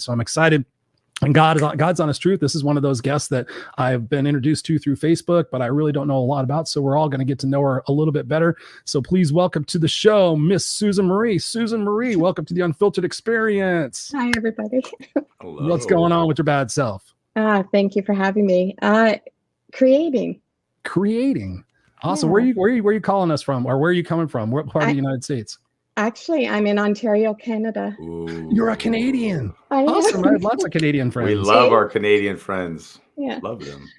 So I'm excited. And God's honest truth. This is one of those guests that I've been introduced to through Facebook, but I really don't know a lot about. So we're all going to get to know her a little bit better. So please welcome to the show, Miss Susan Marie. Susan Marie, welcome to the Unfiltered Experience. Hi, everybody. Hello. What's going on with your bad self? Thank you for having me. Creating. Awesome. Yeah. Where are you calling us from, or where are you coming from? What part of the United States? Actually, I'm in Ontario, Canada. Ooh. You're a Canadian. I am. Awesome. I have lots of Canadian friends. We love our Canadian friends. Yeah. Love them.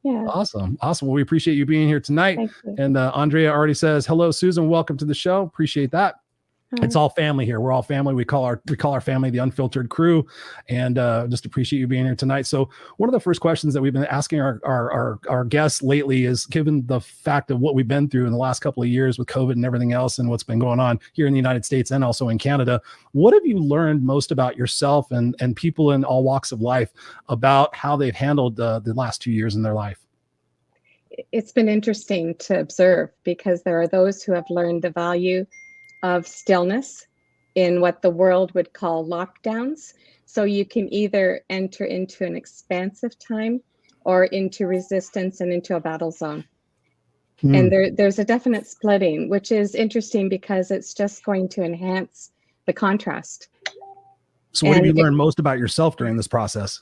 Yeah. Awesome. Well, we appreciate you being here tonight. Thank you. And Andrea already says, hello, Susan. Welcome to the show. Appreciate that. Hi. It's all family here. We're all family. We call our family the Unfiltered crew, and just appreciate you being here tonight. So one of the first questions that we've been asking our guests lately is, given the fact of what we've been through in the last couple of years with COVID and everything else, and what's been going on here in the United States and also in Canada, what have you learned most about yourself and people in all walks of life about how they've handled the last 2 years in their life? It's been interesting to observe, because there are those who have learned the value of stillness in what the world would call lockdowns. So you can either enter into an expansive time or into resistance and into a battle zone. And there's a definite splitting, which is interesting because it's just going to enhance the contrast. So what have you learned most about yourself during this process?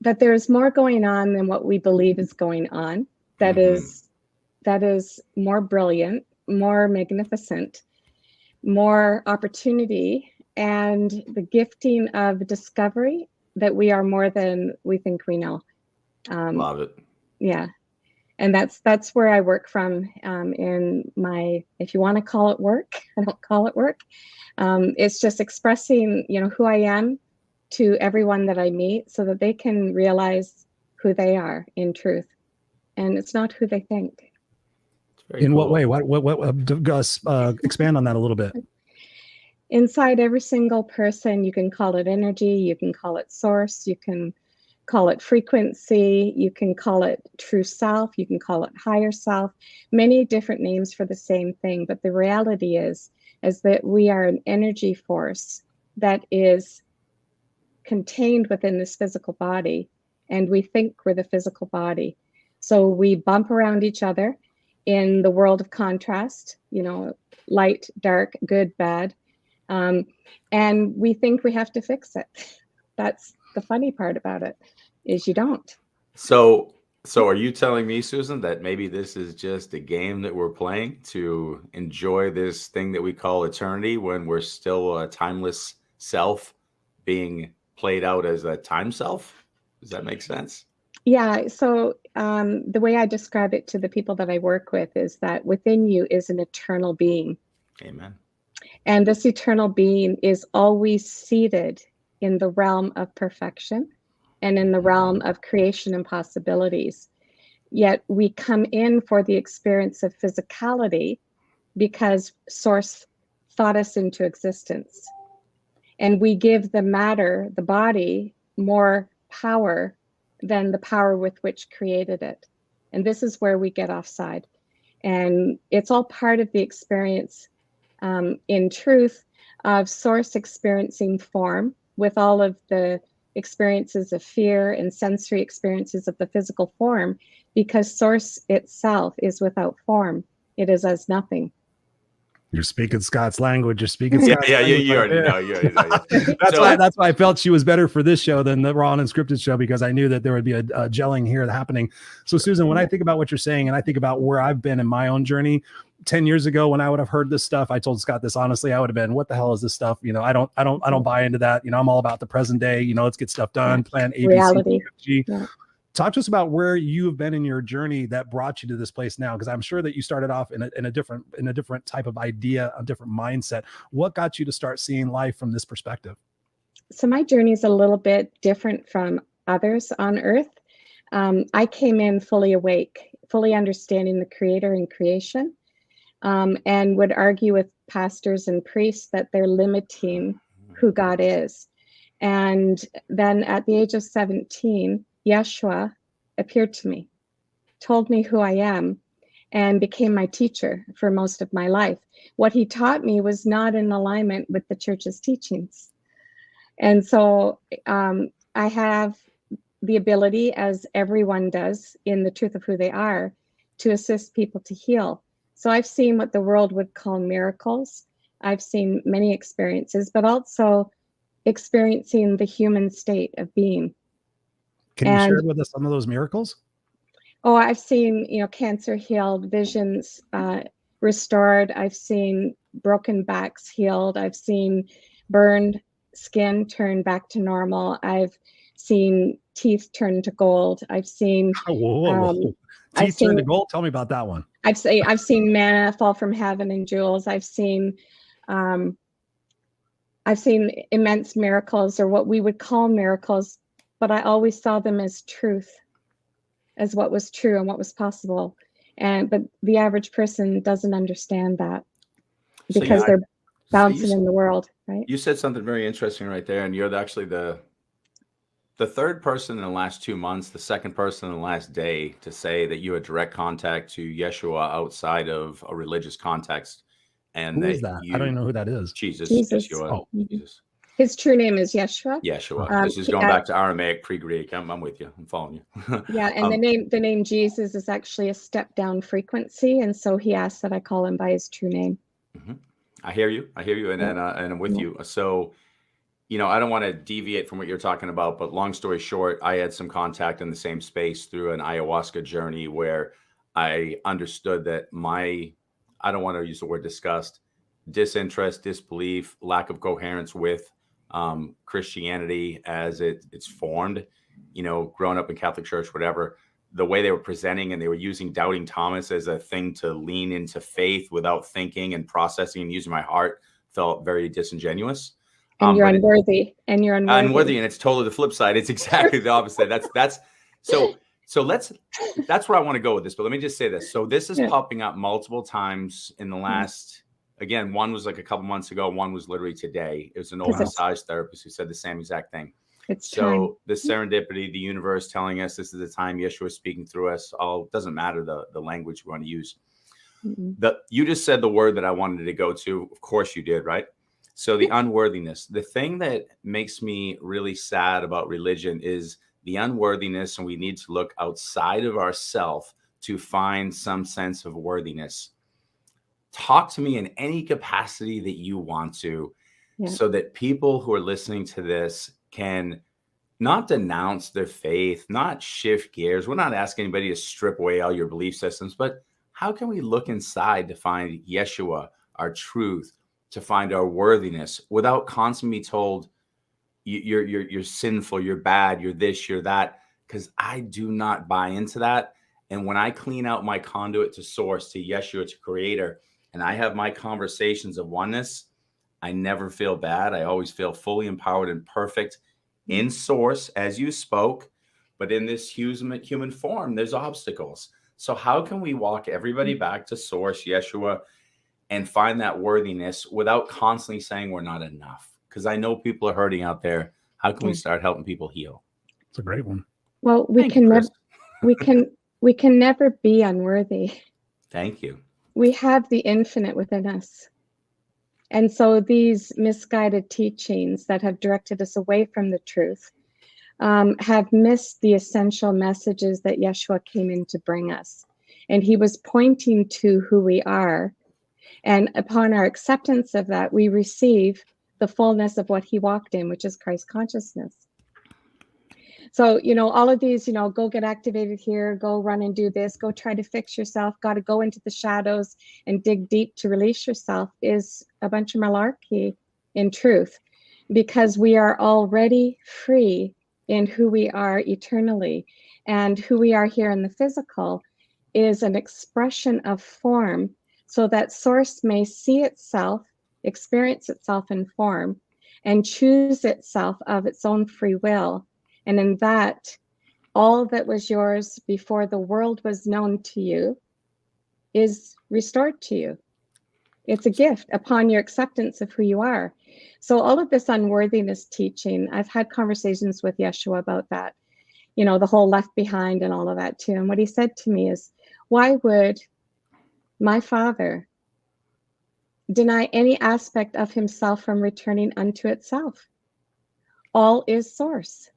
That there's more going on than what we believe is going on. That is more brilliant, more magnificent, more opportunity, and the gifting of discovery that we are more than we think we know. Love it. Yeah. And that's where I work from in my, if you want to call it work, I don't call it work. It's just expressing, who I am to everyone that I meet, so that they can realize who they are in truth. And it's not who they think. In what way? What expand on that a little bit. Inside every single person, you can call it energy, you can call it source, you can call it frequency, you can call it true self, you can call it higher self, many different names for the same thing. But the reality is that we are an energy force that is contained within this physical body, and we think we're the physical body. So we bump around each other in the world of contrast, light, dark, good, bad. And we think we have to fix it. That's the funny part about it, is you don't. So are you telling me, Susan, that maybe this is just a game that we're playing to enjoy this thing that we call eternity, when we're still a timeless self being played out as a time self? Does that make sense? Yeah, so the way I describe it to the people that I work with is that within you is an eternal being. Amen. And this eternal being is always seated in the realm of perfection and in the realm of creation and possibilities. Yet we come in for the experience of physicality because Source thought us into existence. And we give the matter, the body, more power than the power with which created it. And this is where we get offside. And it's all part of the experience, in truth, of Source experiencing form with all of the experiences of fear and sensory experiences of the physical form, because Source itself is without form. It is as nothing. You're speaking Scott's language. You're speaking Scott's language. You already know. That's why I felt she was better for this show than the raw and unscripted show, because I knew that there would be a gelling here happening. So Susan, when I think about what you're saying, and I think about where I've been in my own journey, 10 years ago, when I would have heard this stuff, I told Scott this honestly, I would have been, what the hell is this stuff? I don't buy into that. I'm all about the present day. Let's get stuff done. Plan A, B, C, G. Yeah. Talk to us about where you have been in your journey that brought you to this place now, because I'm sure that you started off in a different type of idea, a different mindset. What got you to start seeing life from this perspective? So my journey is a little bit different from others on Earth. I came in fully awake, fully understanding the Creator and creation, and would argue with pastors and priests that they're limiting who God is. And then at the age of 17, Yeshua appeared to me, told me who I am, and became my teacher for most of my life. What he taught me was not in alignment with the church's teachings. And so I have the ability, as everyone does in the truth of who they are, to assist people to heal. So I've seen what the world would call miracles. I've seen many experiences, but also experiencing the human state of being. Can you share with us some of those miracles? Oh, I've seen, cancer healed, visions restored. I've seen broken backs healed. I've seen burned skin turn back to normal. I've seen teeth turn to gold. I've seen teeth turn to gold. Tell me about that one. I've seen manna fall from heaven and jewels. I've seen immense miracles, or what we would call miracles, but I always saw them as truth, as what was true and what was possible. But the average person doesn't understand that because they're bouncing in the world, right? You said something very interesting right there, and you're actually the third person in the last 2 months, the second person in the last day to say that you had direct contact to Yeshua outside of a religious context. And who is that? I don't even know who that is. Jesus. Yeshua. Oh, Jesus. His true name is Yeshua. Yeshua. This is going back to Aramaic, pre-Greek. I'm with you. I'm following you. Yeah, and the name Jesus is actually a step down frequency, and so he asked that I call him by his true name. Mm-hmm. I hear you, and I'm with you. So, I don't want to deviate from what you're talking about, but long story short, I had some contact in the same space through an ayahuasca journey where I understood that I don't want to use the word disgust, disinterest, disbelief, lack of coherence with Christianity as it's formed, growing up in Catholic Church, whatever, the way they were presenting, and they were using doubting Thomas as a thing to lean into faith without thinking and processing and using my heart, felt very disingenuous. And you're unworthy. And you're unworthy. And it's totally the flip side. It's exactly the opposite. That's where I want to go with this. But let me just say this. So this is popping up multiple times in the last, again, one was like a couple months ago. One was literally today. It was an old massage therapist who said the same exact thing. So the serendipity, the universe telling us this is the time Yeshua is speaking through us. Doesn't matter the language we want to use. Mm-hmm. You just said the word that I wanted to go to. Of course you did, right? So the unworthiness, the thing that makes me really sad about religion is the unworthiness, and we need to look outside of ourselves to find some sense of worthiness. Talk to me in any capacity that you want to, so that people who are listening to this can not denounce their faith, not shift gears. We're not asking anybody to strip away all your belief systems, but how can we look inside to find Yeshua, our truth, to find our worthiness without constantly being told you're sinful, you're bad, you're this, you're that, because I do not buy into that. And when I clean out my conduit to source, to Yeshua, to creator, and I have my conversations of oneness, I never feel bad. I always feel fully empowered and perfect in source, as you spoke, but in this human form, there's obstacles. So how can we walk everybody back to source, Yeshua, and find that worthiness without constantly saying we're not enough? Because I know people are hurting out there. How can we start helping people heal? It's a great one. Well, we can never be unworthy. Thank you. We have the infinite within us. And so these misguided teachings that have directed us away from the truth have missed the essential messages that Yeshua came in to bring us. And he was pointing to who we are. And upon our acceptance of that, we receive the fullness of what he walked in, which is Christ consciousness. So, all of these, go get activated here, go run and do this, go try to fix yourself, got to go into the shadows and dig deep to release yourself, is a bunch of malarkey in truth, because we are already free in who we are eternally. And who we are here in the physical is an expression of form, so that source may see itself, experience itself in form, and choose itself of its own free will. And in that, all that was yours before the world was known to you is restored to you. It's a gift upon your acceptance of who you are. So all of this unworthiness teaching, I've had conversations with Yeshua about that, the whole left behind and all of that too. And what he said to me is, why would my Father deny any aspect of himself from returning unto itself? all is source.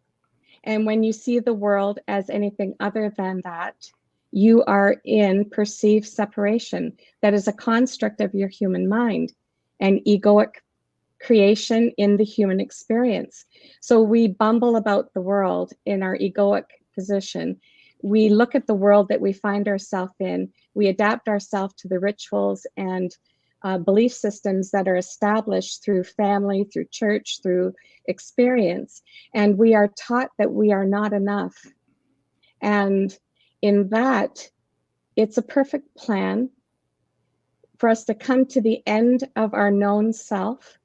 And when you see the world as anything other than that, you are in perceived separation. That is a construct of your human mind and egoic creation in the human experience. So we bumble about the world in our egoic position. We look at the world that we find ourselves in. We adapt ourselves to the rituals and belief systems that are established through family, through church, through experience. And we are taught that we are not enough. And in that, it's a perfect plan for us to come to the end of our known self.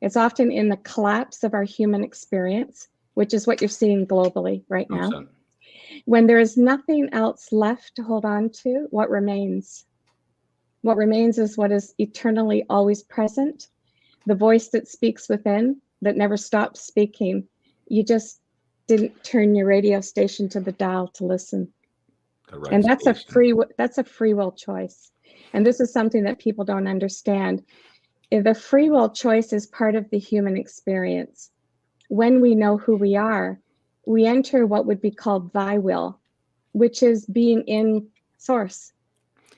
It's often in the collapse of our human experience, which is what you're seeing globally right now. 100%. When there is nothing else left to hold on to, what remains? What remains is what is eternally always present, the voice that speaks within, that never stops speaking. You just didn't turn your radio station to the dial to listen. And that's a free will choice. And this is something that people don't understand. If the free will choice is part of the human experience, when we know who we are, we enter what would be called thy will, which is being in source.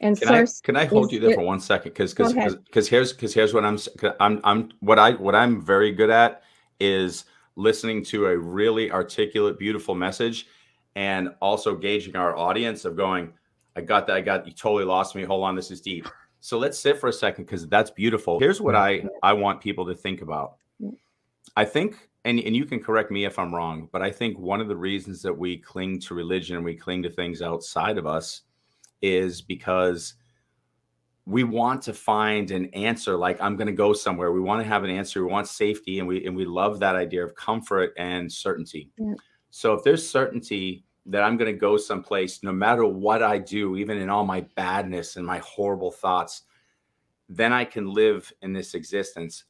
And can I hold you there for 1 second? Because here's what I'm very good at is listening to a really articulate, beautiful message, and also gauging our audience of going, I got that. You totally lost me. Hold on, this is deep. So let's sit for a second because that's beautiful. Here's what I want people to think about. I think, and you can correct me if I'm wrong, but I think one of the reasons that we cling to religion and we cling to things outside of us is because we want to find an answer. Like, I'm going to go somewhere. We want to have an answer. We want safety. And we love that idea of comfort and certainty. Yeah. So if there's certainty that I'm going to go someplace, no matter what I do, even in all my badness and my horrible thoughts, then I can live in this existence.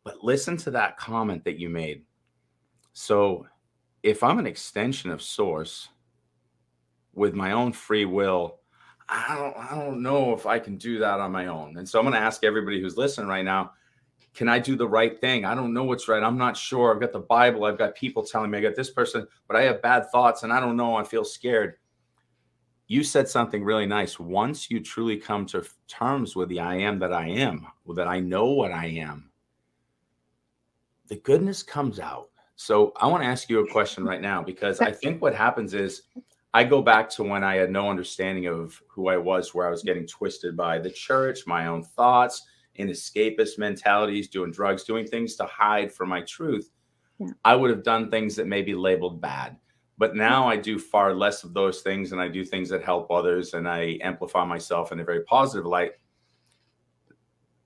But listen to that comment that you made. So if I'm an extension of source with my own free will, I don't know if I can do that on my own. And so I'm going to ask everybody who's listening right now, can I do the right thing? I don't know what's right. I'm not sure. I've got the Bible. I've got people telling me I got this person, but I have bad thoughts and I don't know. I feel scared. You said something really nice. Once you truly come to terms with the I am that I am, that I know what I am, the goodness comes out. So I want to ask you a question right now, because I think what happens is I go back to when I had no understanding of who I was, where I was getting twisted by the church, my own thoughts, in escapist mentalities, doing drugs, doing things to hide from my truth. Yeah. I would have done things that may be labeled bad. But now I do far less of those things, and I do things that help others, and I amplify myself in a very positive light.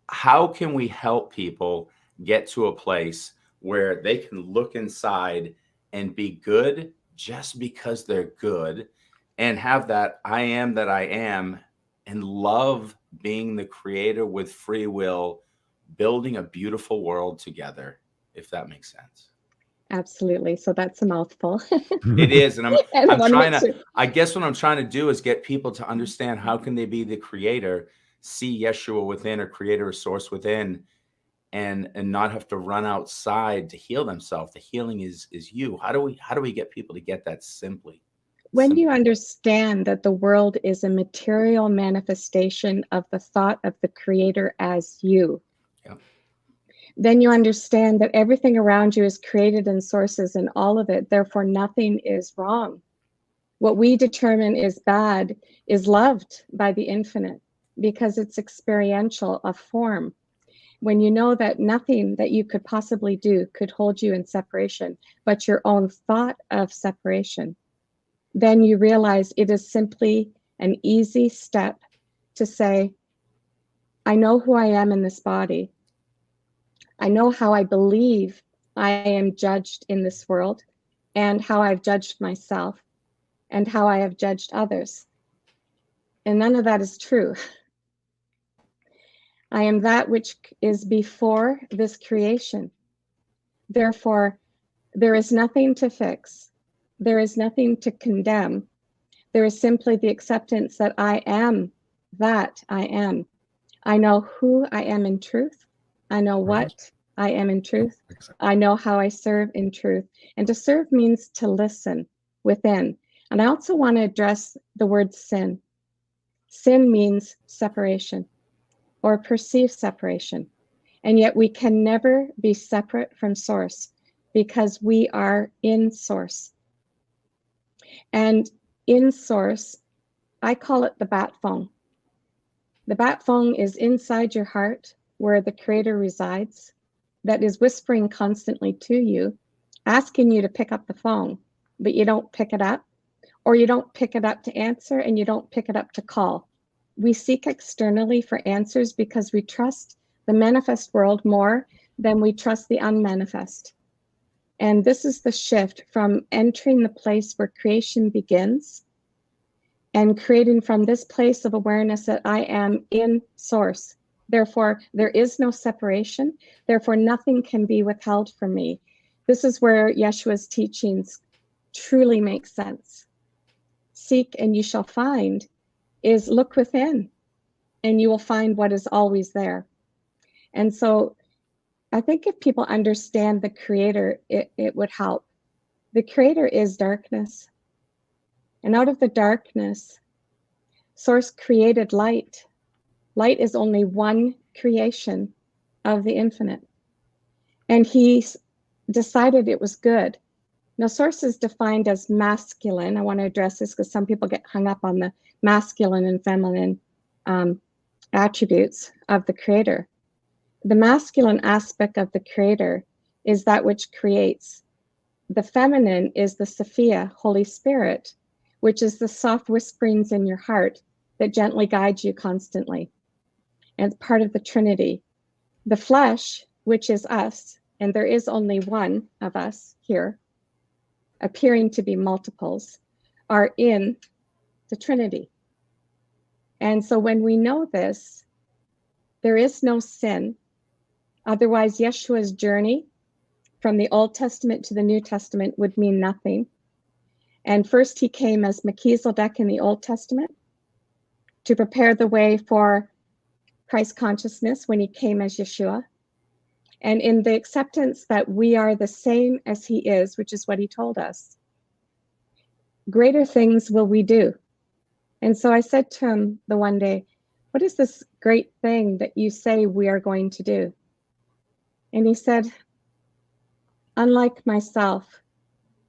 How can we help people get to a place where they can look inside and be good just because they're good, and have that I am that I am, and love being the creator with free will, building a beautiful world together, if that makes sense? Absolutely. So that's a mouthful. It is. And I guess what I'm trying to do is get people to understand, how can they be the creator, see Yeshua within, or creator or source within, and not have to run outside to heal themselves. The healing is you. How do we get people to get that simply? When you understand that the world is a material manifestation of the thought of the creator as you, yeah, then you understand that everything around you is created in sources, and all of it, therefore nothing is wrong. What we determine is bad is loved by the infinite, because it's experiential, a form. When you know that nothing that you could possibly do could hold you in separation, but your own thought of separation, then you realize it is simply an easy step to say, I know who I am in this body. I know how I believe I am judged in this world, and how I've judged myself, and how I have judged others. And none of that is true. I am that which is before this creation. Therefore, there is nothing to fix. There is nothing to condemn. There is simply the acceptance that I am that I am. I know who I am in truth. I know what I am in truth. I know how I serve in truth. And to serve means to listen within. And I also want to address the word sin. Sin means separation or perceived separation. And yet we can never be separate from source because we are in source. And in source, I call it the bat phone. The bat phone is inside your heart where the creator resides, that is whispering constantly to you, asking you to pick up the phone, but you don't pick it up, or you don't pick it up to answer, and you don't pick it up to call. We seek externally for answers because we trust the manifest world more than we trust the unmanifest. And this is the shift from entering the place where creation begins and creating from this place of awareness that I am in source. Therefore, there is no separation. Therefore, nothing can be withheld from me. This is where Yeshua's teachings truly make sense. Seek and you shall find is look within and you will find what is always there. And so I think if people understand the creator, it would help. The creator is darkness. And out of the darkness, source created light. Light is only one creation of the infinite. And he decided it was good. Now, source is defined as masculine. I want to address this because some people get hung up on the masculine and feminine attributes of the creator. The masculine aspect of the creator is that which creates. The feminine is the Sophia, Holy Spirit, which is the soft whisperings in your heart that gently guides you constantly. And part of the Trinity. The flesh, which is us, and there is only one of us here, appearing to be multiples, are in the Trinity. And so when we know this, there is no sin. Otherwise, Yeshua's journey from the Old Testament to the New Testament would mean nothing. And first he came as Melchizedek in the Old Testament to prepare the way for Christ consciousness when he came as Yeshua. And in the acceptance that we are the same as he is, which is what he told us, greater things will we do. And so I said to him the one day, what is this great thing that you say we are going to do? And he said, unlike myself,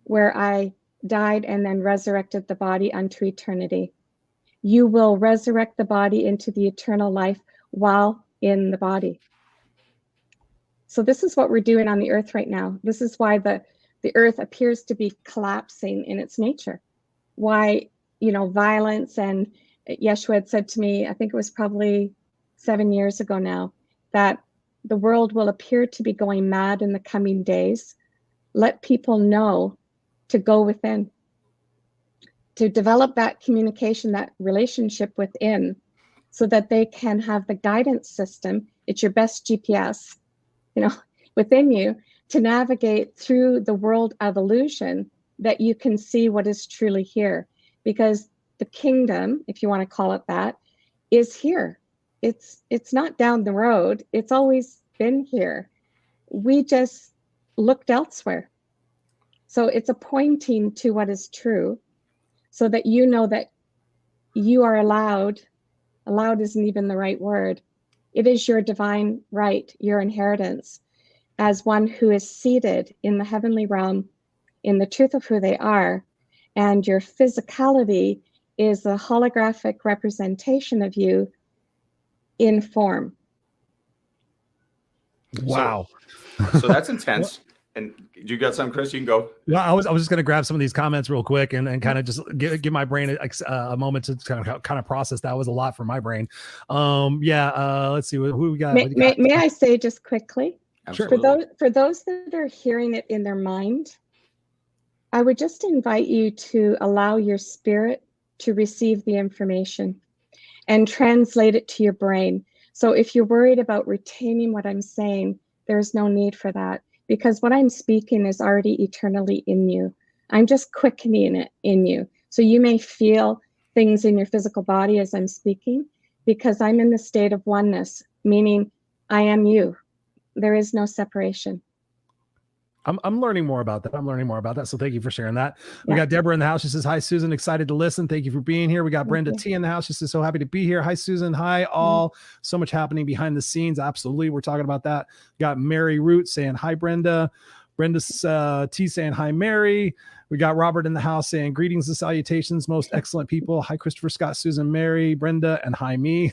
where I died and then resurrected the body unto eternity, you will resurrect the body into the eternal life while in the body. So this is what we're doing on the earth right now. This is why the earth appears to be collapsing in its nature. Why, violence, and Yeshua had said to me, I think it was probably 7 years ago now, that the world will appear to be going mad in the coming days. Let people know to go within, to develop that communication, that relationship within, so that they can have the guidance system. It's your best GPS, within you, to navigate through the world of illusion, that you can see what is truly here. Because the kingdom, if you want to call it that, is here. It's not down the road. It's always been here. We just looked elsewhere. So it's a pointing to what is true, so that you know that you are allowed isn't even the right word. It is your divine right, your inheritance, as one who is seated in the heavenly realm, in the truth of who they are, and your physicality is a holographic representation of you in form. Wow. So that's intense. And you got something, Chris? You can go. Well, I was just going to grab some of these comments real quick and kind of just give my brain a moment to kind of process. That was a lot for my brain. Let's see who we got. May I say just quickly? Absolutely. For those that are hearing it in their mind, I would just invite you to allow your spirit to receive the information and translate it to your brain. So if you're worried about retaining what I'm saying, there's no need for that, because what I'm speaking is already eternally in you. I'm just quickening it in you. So you may feel things in your physical body as I'm speaking, because I'm in the state of oneness, meaning I am you. There is no separation. I'm learning more about that. So thank you for sharing that. We got Deborah in the house. She says, hi, Susan. Excited to listen. Thank you for being here. We got Brenda T in the house. She says, so happy to be here. Hi, Susan. Hi, all. So much happening behind the scenes. Absolutely. We're talking about that. Got Mary Root saying, hi, Brenda. Brenda's T saying, hi, Mary. We got Robert in the house saying, greetings and salutations, most excellent people. Hi, Christopher, Scott, Susan, Mary, Brenda, and hi, me.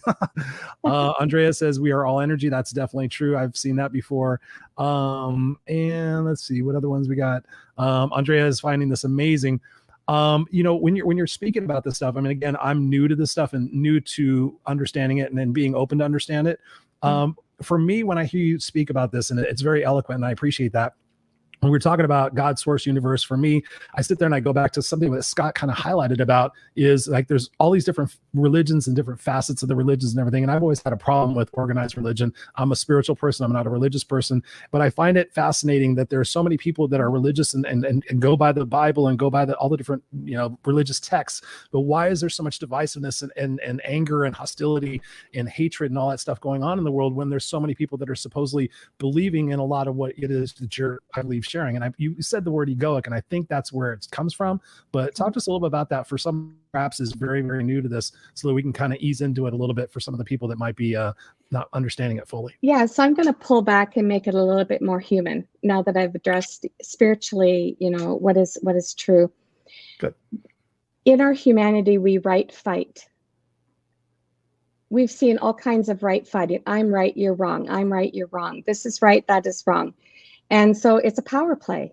Andrea says, we are all energy. That's definitely true. I've seen that before. And let's see what other ones we got. Andrea is finding this amazing. When you're speaking about this stuff, I mean, again, I'm new to this stuff and new to understanding it and then being open to understand it. For me, when I hear you speak about this, and it's very eloquent, and I appreciate that. When we're talking about God, source, universe, for me, I sit there and I go back to something that Scott kind of highlighted about is like there's all these different religions and different facets of the religions and everything. And I've always had a problem with organized religion. I'm a spiritual person. I'm not a religious person. But I find it fascinating that there are so many people that are religious and go by the Bible and go by all the different religious texts. But why is there so much divisiveness and anger and hostility and hatred and all that stuff going on in the world when there's so many people that are supposedly believing in a lot of what it is that you're, I believe, sharing? And you said the word egoic, and I think that's where it comes from. But talk to us a little bit about that for some perhaps is very, very new to this, so that we can kind of ease into it a little bit for some of the people that might be not understanding it fully. Yeah, so I'm going to pull back and make it a little bit more human now that I've addressed spiritually, what is true. Good. In our humanity, we right fight. We've seen all kinds of right fighting. I'm right, you're wrong. I'm right, you're wrong. This is right, that is wrong. And so it's a power play.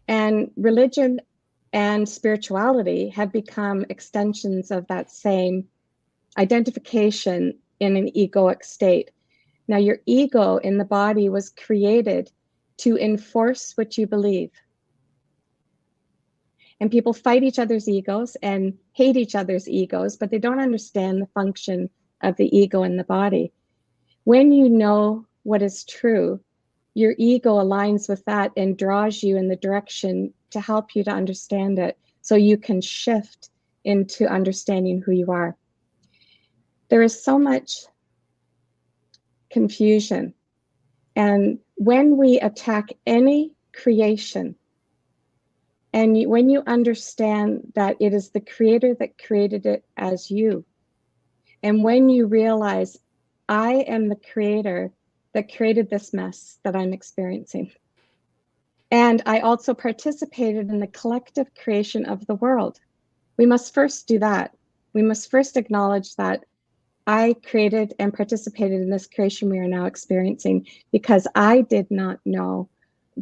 And religion and spirituality have become extensions of that same identification in an egoic state. Now, your ego in the body was created to enforce what you believe. And people fight each other's egos and hate each other's egos, but they don't understand the function of the ego in the body. When you know what is true, your ego aligns with that and draws you in the direction to help you to understand it, so you can shift into understanding who you are. There is so much confusion. And when we attack any creation, and when you understand that it is the creator that created it as you, and when you realize, I am the creator that created this mess that I'm experiencing. And I also participated in the collective creation of the world. We must first do that. We must first acknowledge that I created and participated in this creation we are now experiencing because I did not know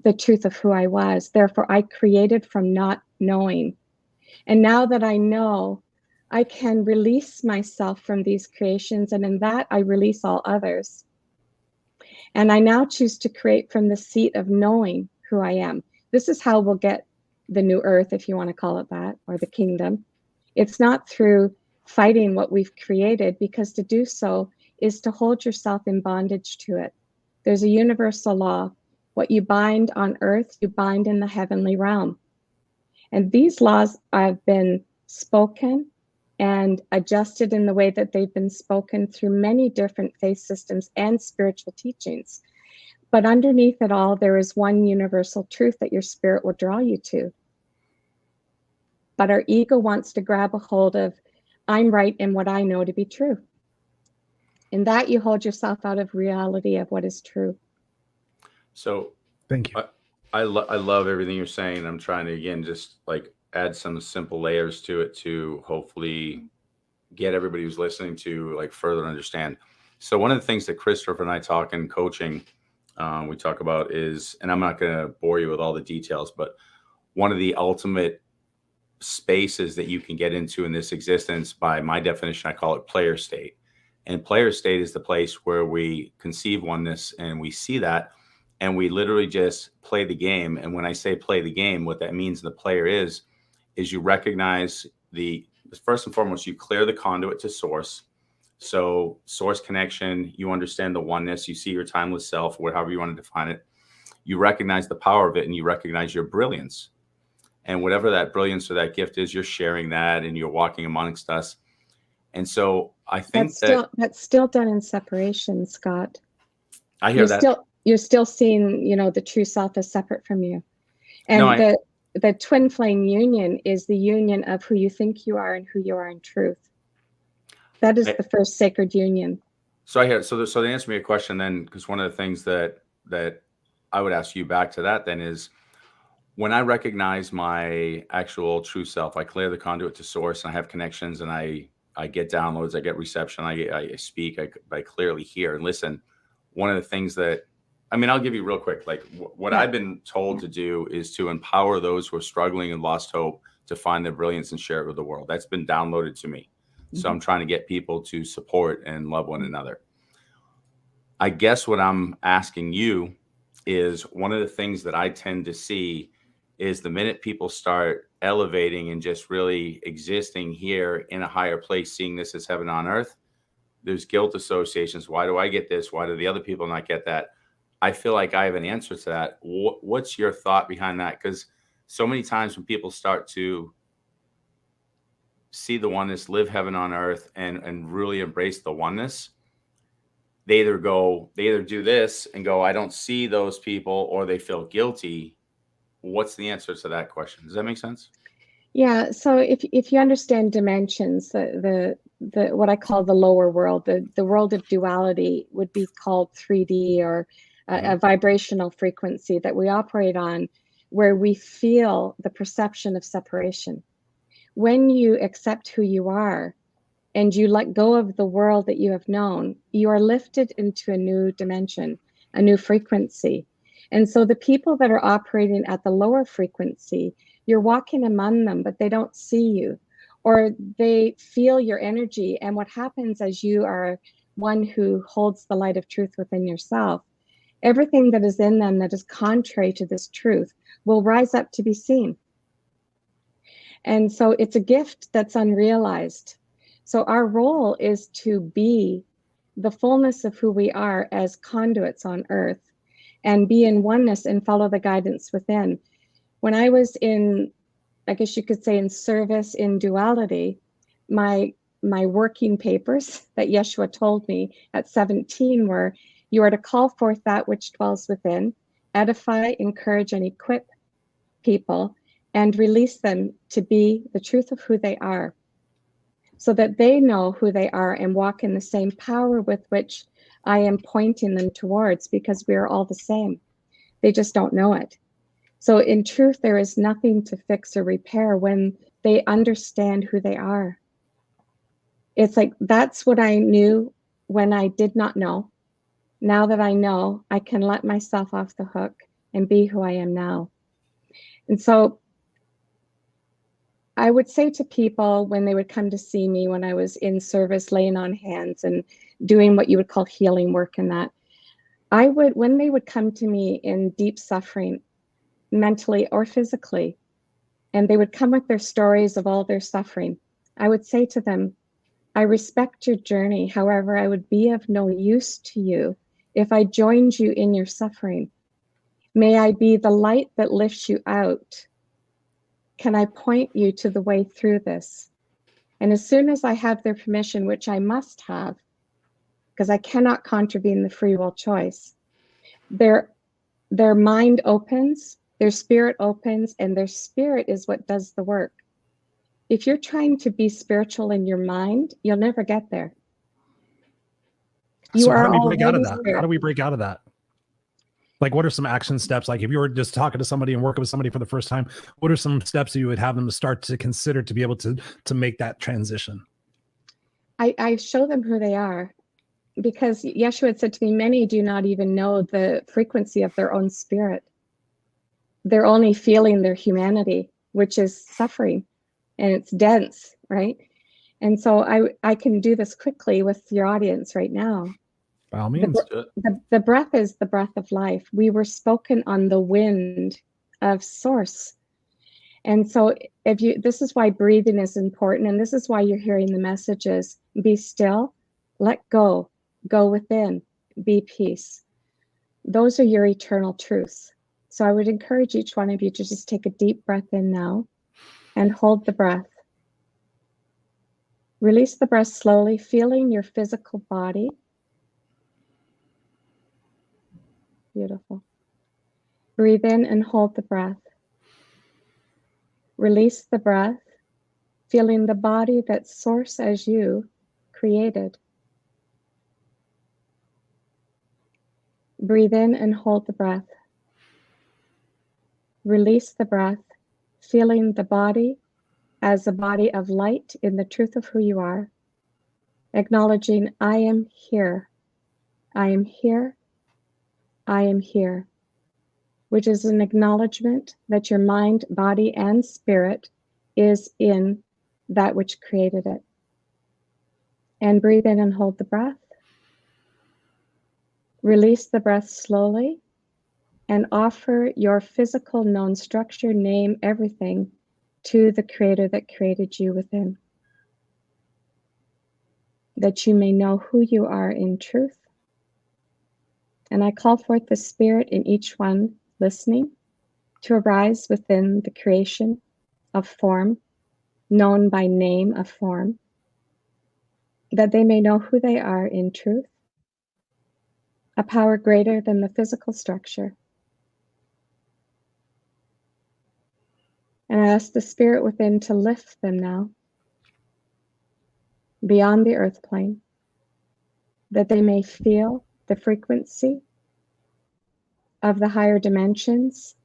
the truth of who I was. Therefore, I created from not knowing. And now that I know, I can release myself from these creations, and in that I release all others. And I now choose to create from the seat of knowing who I am. This is how we'll get the new earth, if you want to call it that, or the kingdom. It's not through fighting what we've created, because to do so is to hold yourself in bondage to it. There's a universal law. What you bind on earth, you bind in the heavenly realm. And these laws have been spoken and adjusted in the way that they've been spoken through many different faith systems and spiritual teachings. But underneath it all, there is one universal truth that your spirit will draw you to. But our ego wants to grab a hold of, I'm right in what I know to be true. In that, you hold yourself out of reality of what is true. So thank you. I love everything you're saying. I'm trying to, again, just like add some simple layers to it to hopefully get everybody who's listening to like further understand. So one of the things that Christopher and I talk in coaching, we talk about is, and I'm not going to bore you with all the details, but one of the ultimate spaces that you can get into in this existence, by my definition, I call it player state. And player state is the place where we conceive oneness and we see that, and we literally just play the game. And when I say play the game, what that means the player is you recognize first and foremost, you clear the conduit to source. So source connection, you understand the oneness, you see your timeless self, however you want to define it. You recognize the power of it, and you recognize your brilliance. And whatever that brilliance or that gift is, you're sharing that, and you're walking amongst us. And so I think that's still done in separation, Scott. I hear that. you're still seeing, the true self as separate from you. And No, the twin flame union is the union of who you think you are and who you are in truth. That is the first sacred union. So I hear, so to answer me a question then, because one of the things that I would ask you back to that then is, when I recognize my actual true self, I clear the conduit to source, and I have connections, and I get downloads, I get reception, I speak, I clearly hear and listen. One of the things that, I'll give you real quick, like what I've been told to do is to empower those who are struggling and lost hope to find their brilliance and share it with the world. That's been downloaded to me. So I'm trying to get people to support and love one another. I guess what I'm asking you is, one of the things that I tend to see is the minute people start elevating and just really existing here in a higher place, seeing this as heaven on earth, there's guilt associations. Why do I get this? Why do the other people not get that? I feel like I have an answer to that. What's your thought behind that? Because so many times when people start to see the oneness, live heaven on earth, and really embrace the oneness, they either do this and go, I don't see those people, or they feel guilty. What's the answer to that question? Does that make sense? Yeah. So if you understand dimensions, the what I call the lower world, the world of duality would be called 3D, or a vibrational frequency that we operate on, where we feel the perception of separation. When you accept who you are and you let go of the world that you have known, you are lifted into a new dimension, a new frequency. And so the people that are operating at the lower frequency, you're walking among them, but they don't see you, or they feel your energy. And what happens, as you are one who holds the light of truth within yourself, everything that is in them that is contrary to this truth will rise up to be seen. And so it's a gift that's unrealized. So our role is to be the fullness of who we are as conduits on earth, and be in oneness and follow the guidance within. When I was in, I guess you could say, in service in duality, my working papers that Yeshua told me at 17 were, you are to call forth that which dwells within, edify, encourage, and equip people, and release them to be the truth of who they are, so that they know who they are and walk in the same power with which I am pointing them towards, because we are all the same. They just don't know it. So in truth, there is nothing to fix or repair when they understand who they are. It's like, that's what I knew when I did not know. Now that I know, I can let myself off the hook and be who I am now. And so I would say to people when they would come to see me, when I was in service, laying on hands and doing what you would call healing work, and that when they would come to me in deep suffering, mentally or physically, and they would come with their stories of all their suffering, I would say to them, I respect your journey. However, I would be of no use to you if I joined you in your suffering. May I be the light that lifts you out. Can I point you to the way through this? And as soon as I have their permission, which I must have, because I cannot contravene the free will choice, their mind opens, their spirit opens, and their spirit is what does the work. If you're trying to be spiritual in your mind, you'll never get there. So how do we break out of that? How do we break out of that? Like, what are some action steps? Like, if you were just talking to somebody and working with somebody for the first time, what are some steps that you would have them to start to consider to be able to make that transition? I show them who they are, because Yeshua had said to me, many do not even know the frequency of their own spirit. They're only feeling their humanity, which is suffering, and it's dense, right? And so I can do this quickly with your audience right now. By all means. The breath is the breath of life. We were spoken on the wind of source. And so this is why breathing is important. And this is why you're hearing the messages: be still, let go, go within, be peace. Those are your eternal truths. So I would encourage each one of you to just take a deep breath in now and hold the breath. Release the breath slowly, feeling your physical body. Beautiful. Breathe in and hold the breath. Release the breath, feeling the body that source as you created. Breathe in and hold the breath. Release the breath, feeling the body as a body of light in the truth of who you are. Acknowledging, I am here. I am here. I am here. Which is an acknowledgement that your mind, body, and spirit is in that which created it. And breathe in and hold the breath. Release the breath slowly and offer your physical known structure, name, everything to the Creator that created you within. That you may know who you are in truth. And I call forth the Spirit in each one listening to arise within the creation of form, known by name of form, that they may know who they are in truth, a power greater than the physical structure. And I ask the Spirit within to lift them now beyond the earth plane, that they may feel the frequency of the higher dimensions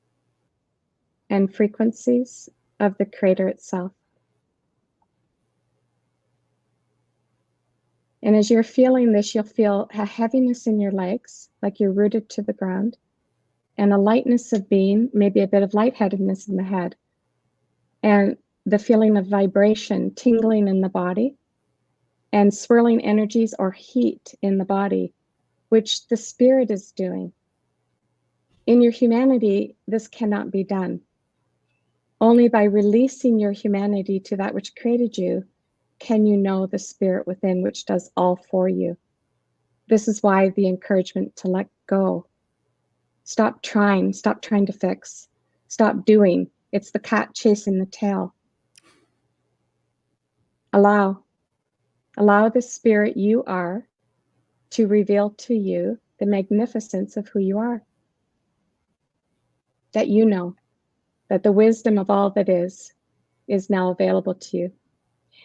and frequencies of the Creator itself. And as you're feeling this, you'll feel a heaviness in your legs, like you're rooted to the ground, and a lightness of being, maybe a bit of lightheadedness in the head, and the feeling of vibration, tingling in the body, and swirling energies or heat in the body, which the Spirit is doing. In your humanity, this cannot be done. Only by releasing your humanity to that which created you can you know the Spirit within, which does all for you. This is why the encouragement to let go. Stop trying to fix, stop doing. It's the cat chasing the tail. Allow the Spirit you are to reveal to you the magnificence of who you are. That you know, that the wisdom of all that is now available to you.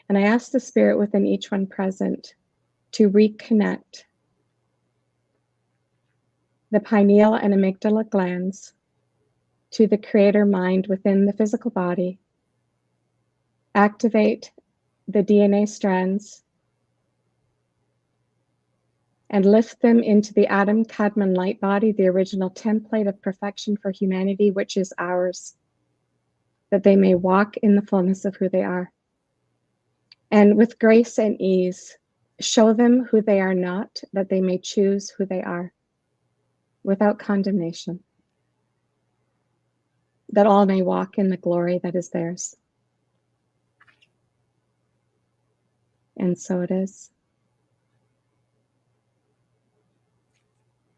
And I ask the Spirit within each one present to reconnect the pineal and amygdala glands to the Creator mind within the physical body. Activate the DNA strands and lift them into the Adam Kadmon light body, the original template of perfection for humanity, which is ours, that they may walk in the fullness of who they are. And with grace and ease, show them who they are not, that they may choose who they are, without condemnation, that all may walk in the glory that is theirs. And so it is.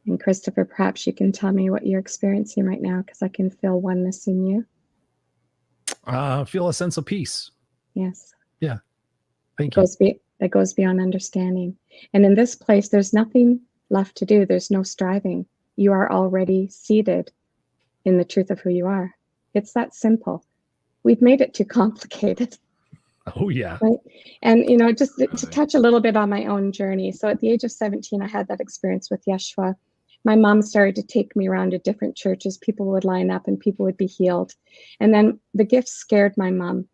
And Christopher, perhaps you can tell me what you're experiencing right now, because I can feel oneness in you. Feel a sense of peace. Yes. Yeah. Thank you. That goes beyond understanding. And in this place, there's nothing left to do. There's no striving. You are already seated in the truth of who you are. It's that simple. We've made it too complicated. Oh, yeah. Right? And, just to touch a little bit on my own journey. So at the age of 17, I had that experience with Yeshua. My mom started to take me around to different churches. People would line up and people would be healed. And then the gifts scared my mom.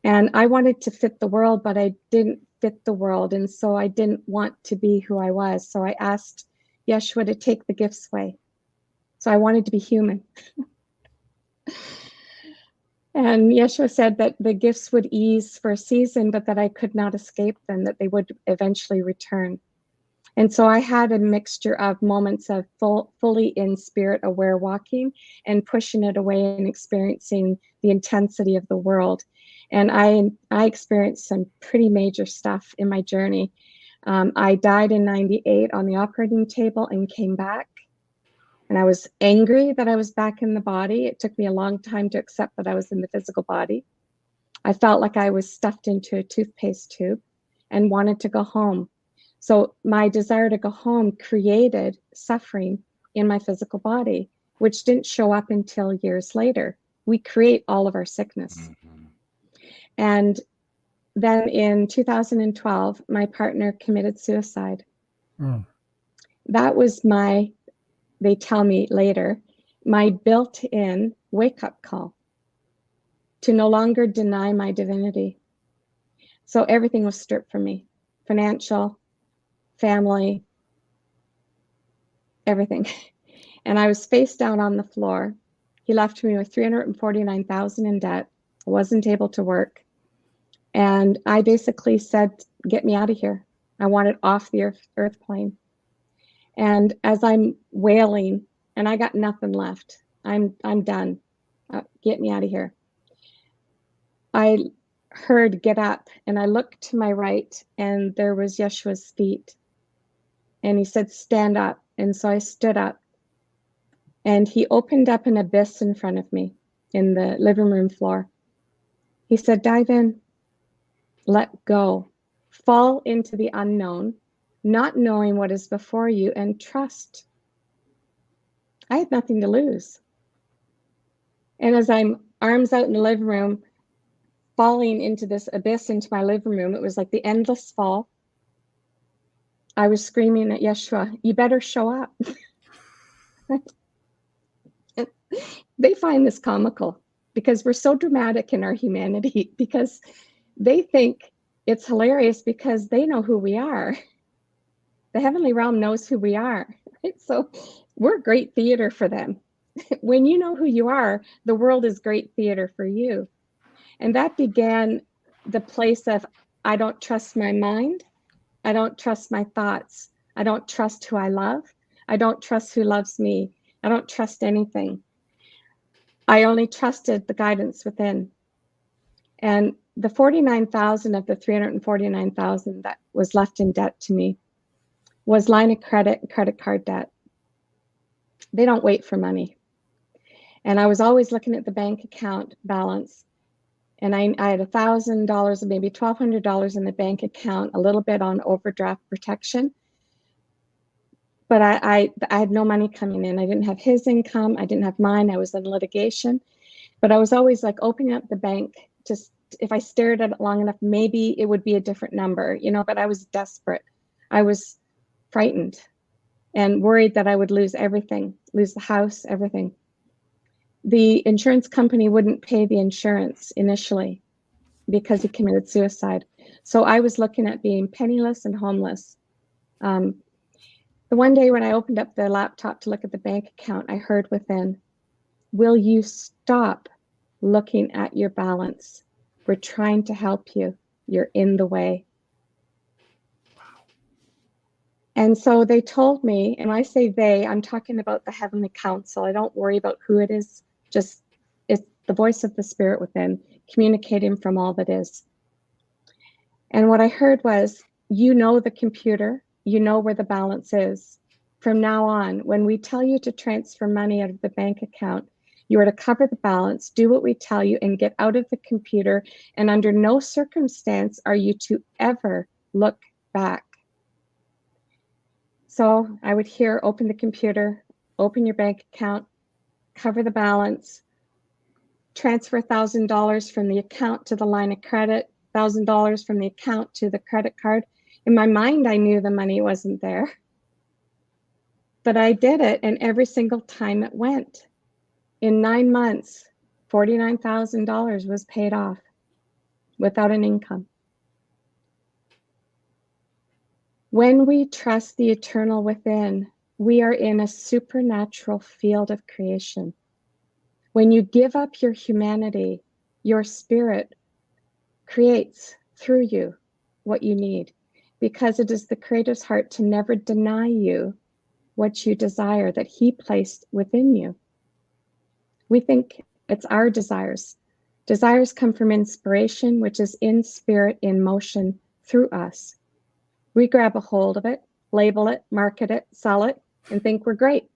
And I wanted to fit the world, but I didn't fit the world. And so I didn't want to be who I was. So I asked Yeshua to take the gifts away. So I wanted to be human. And Yeshua said that the gifts would ease for a season, but that I could not escape them, that they would eventually return. And so I had a mixture of moments of fully in spirit aware walking and pushing it away and experiencing the intensity of the world. And I experienced some pretty major stuff in my journey. I died in 98 on the operating table and came back. And I was angry that I was back in the body. It took me a long time to accept that I was in the physical body. I felt like I was stuffed into a toothpaste tube and wanted to go home. So my desire to go home created suffering in my physical body, which didn't show up until years later. We create all of our sickness. Mm-hmm. And then in 2012, my partner committed suicide. Mm. That was they tell me later, my built-in wake-up call to no longer deny my divinity. So everything was stripped from me, financial, family, everything. And I was face down on the floor. He left me with $349,000 in debt. I wasn't able to work. And I basically said, get me out of here. I want it off the earth plane. And as I'm wailing, and I got nothing left, I'm done. Get me out of here. I heard get up, and I looked to my right, and there was Yeshua's feet. And he said, stand up. And so I stood up. And he opened up an abyss in front of me in the living room floor. He said, dive in, let go, fall into the unknown, not knowing what is before you, and trust. I had nothing to lose. And as I'm arms out in the living room, falling into this abyss into my living room, it was like the endless fall. I was screaming at Yeshua, you better show up. They find this comical because we're so dramatic in our humanity, because they think it's hilarious because they know who we are. The heavenly realm knows who we are, right? So we're great theater for them. When you know who you are, the world is great theater for you. And that began the place of, I don't trust my mind. I don't trust my thoughts. I don't trust who I love. I don't trust who loves me. I don't trust anything. I only trusted the guidance within. And the 49,000 of the 349,000 that was left in debt to me was line of credit and credit card debt. They don't wait for money. And I was always looking at the bank account balance. And I had $1,000, maybe $1,200 in the bank account, a little bit on overdraft protection. But I had no money coming in. I didn't have his income. I didn't have mine. I was in litigation. But I was always like opening up the bank. Just if I stared at it long enough, maybe it would be a different number, but I was desperate. I was frightened and worried that I would lose everything, lose the house, everything. The insurance company wouldn't pay the insurance initially because he committed suicide. So I was looking at being penniless and homeless. The one day when I opened up the laptop to look at the bank account, I heard within, will you stop looking at your balance? We're trying to help you. You're in the way. And so they told me, and I say they, I'm talking about the Heavenly Council. I don't worry about who it is. Just it's the voice of the Spirit within, communicating from all that is. And what I heard was, the computer, where the balance is. From now on, when we tell you to transfer money out of the bank account, you are to cover the balance, do what we tell you, and get out of the computer. And under no circumstance are you to ever look back. So I would hear, open the computer, open your bank account, cover the balance, transfer $1,000 from the account to the line of credit, $1,000 from the account to the credit card. In my mind, I knew the money wasn't there. But I did it, and every single time it went. In 9 months, $49,000 was paid off without an income. When we trust the eternal within, we are in a supernatural field of creation. When you give up your humanity, your spirit creates through you what you need, because it is the Creator's heart to never deny you what you desire that He placed within you. We think it's our desires. Desires come from inspiration, which is in spirit, in motion through us. We grab a hold of it, label it, market it, sell it, and think we're great.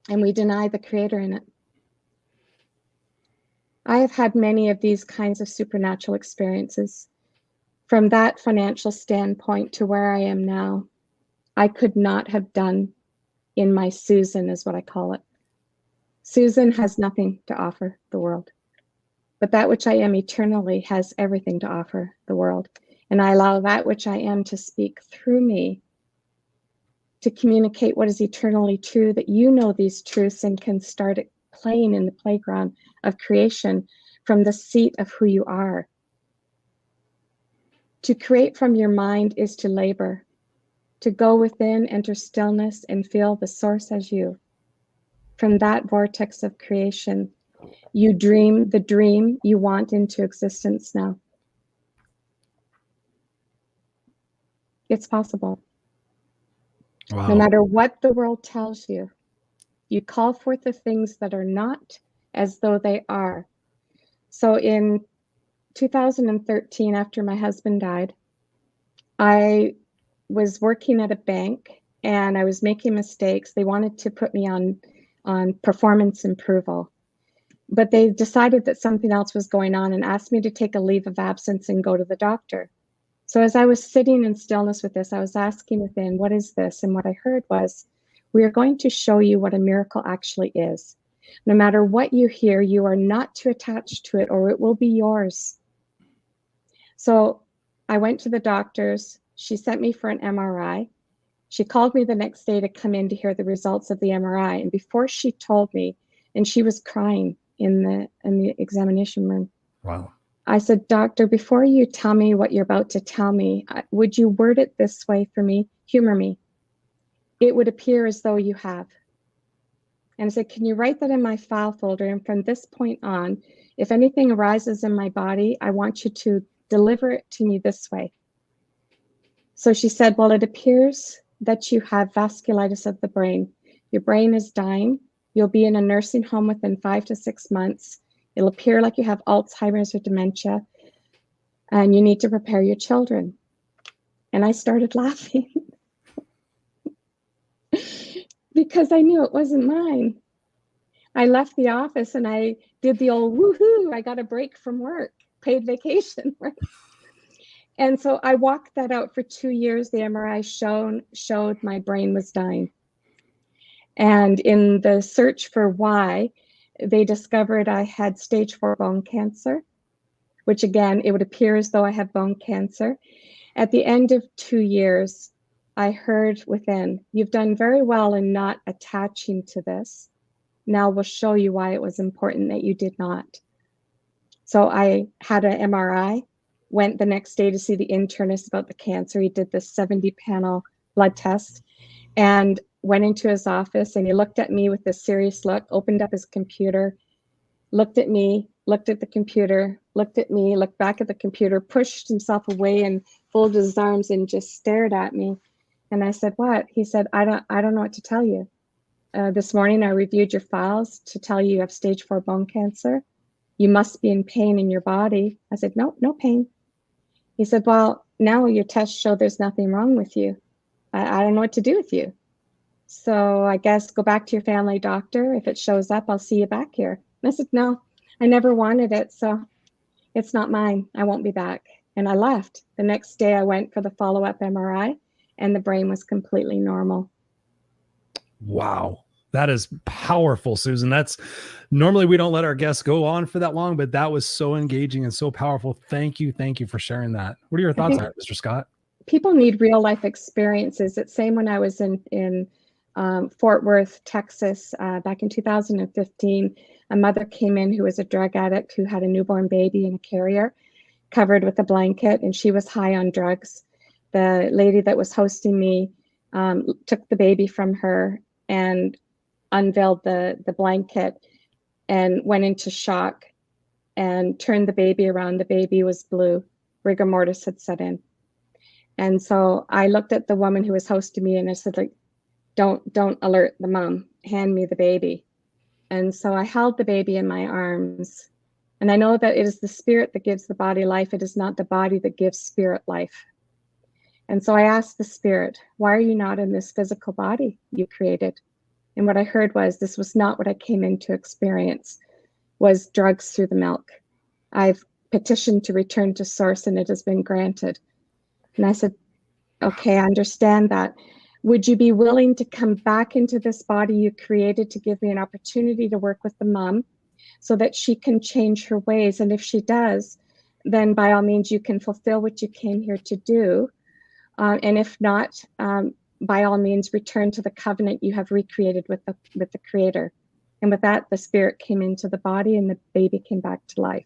And we deny the Creator in it. I have had many of these kinds of supernatural experiences. From that financial standpoint to where I am now, I could not have done in my Susan, is what I call it. Susan has nothing to offer the world, but that which I am eternally has everything to offer the world. And I allow that which I am to speak through me to communicate what is eternally true, that you know these truths and can start playing in the playground of creation from the seat of who you are. To create from your mind is to labor, to go within, enter stillness, and feel the source as you. From that vortex of creation, you dream the dream you want into existence now. It's possible. Wow. No matter what the world tells you, you call forth the things that are not as though they are. So in 2013, after my husband died, I was working at a bank and I was making mistakes. They wanted to put me on performance approval, but they decided that something else was going on and asked me to take a leave of absence and go to the doctor. So as I was sitting in stillness with this, I was asking within, what is this? And what I heard was, we are going to show you what a miracle actually is. No matter what you hear, you are not to attach to it or it will be yours. So I went to the doctors. She sent me for an MRI. She called me the next day to come in to hear the results of the MRI. And before she told me, and she was crying in the examination room. Wow. I said, doctor, before you tell me what you're about to tell me, would you word it this way for me? Humor me. It would appear as though you have. And I said, can you write that in my file folder? And from this point on, if anything arises in my body, I want you to deliver it to me this way. So she said, well, it appears that you have vasculitis of the brain. Your brain is dying. You'll be in a nursing home within 5 to 6 months. It'll appear like you have Alzheimer's or dementia, and you need to prepare your children. And I started laughing because I knew it wasn't mine. I left the office and I did the old woohoo, I got a break from work, paid vacation, right? And so I walked that out for 2 years. The MRI showed my brain was dying. And in the search for why, they discovered I had stage 4 bone cancer, which again, it would appear as though I have bone cancer. At the end of 2 years, I heard within, you've done very well in not attaching to this. Now we'll show you why it was important that you did not. So I had an MRI, went the next day to see the internist about the cancer. He did this 70-panel blood test and went into his office, and he looked at me with this serious look, opened up his computer, looked at me, looked at the computer, looked at me, looked back at the computer, pushed himself away and folded his arms and just stared at me. And I said, what? He said, I don't know what to tell you. This morning I reviewed your files to tell you have stage 4 bone cancer. You must be in pain in your body. I said, no pain. He said, well, now your tests show there's nothing wrong with you. I don't know what to do with you. So I guess go back to your family doctor. If it shows up, I'll see you back here. And I said, no, I never wanted it. So it's not mine. I won't be back. And I left. The next day I went for the follow-up MRI and the brain was completely normal. Wow. That is powerful, Susan. That's normally we don't let our guests go on for that long, but that was so engaging and so powerful. Thank you. Thank you for sharing that. What are your thoughts on it, Mr. Scott? People need real life experiences. It's same when I was in Fort Worth, Texas, back in 2015. A mother came in who was a drug addict who had a newborn baby in a carrier covered with a blanket, and she was high on drugs. The lady that was hosting me took the baby from her and unveiled the blanket and went into shock and turned the baby around. The baby was blue. Rigor mortis had set in. And so I looked at the woman who was hosting me and I said, like, don't alert the mom, hand me the baby. And so I held the baby in my arms. And I know that it is the spirit that gives the body life. It is not the body that gives spirit life. And so I asked the spirit, why are you not in this physical body you created? And what I heard was, this was not what I came in to experience, was drugs through the milk. I've petitioned to return to source and it has been granted. And I said, okay, I understand that. Would you be willing to come back into this body you created to give me an opportunity to work with the mom so that she can change her ways? And if she does, then by all means, you can fulfill what you came here to do. And if not, by all means, return to the covenant you have recreated with the Creator. And with that, the spirit came into the body and the baby came back to life.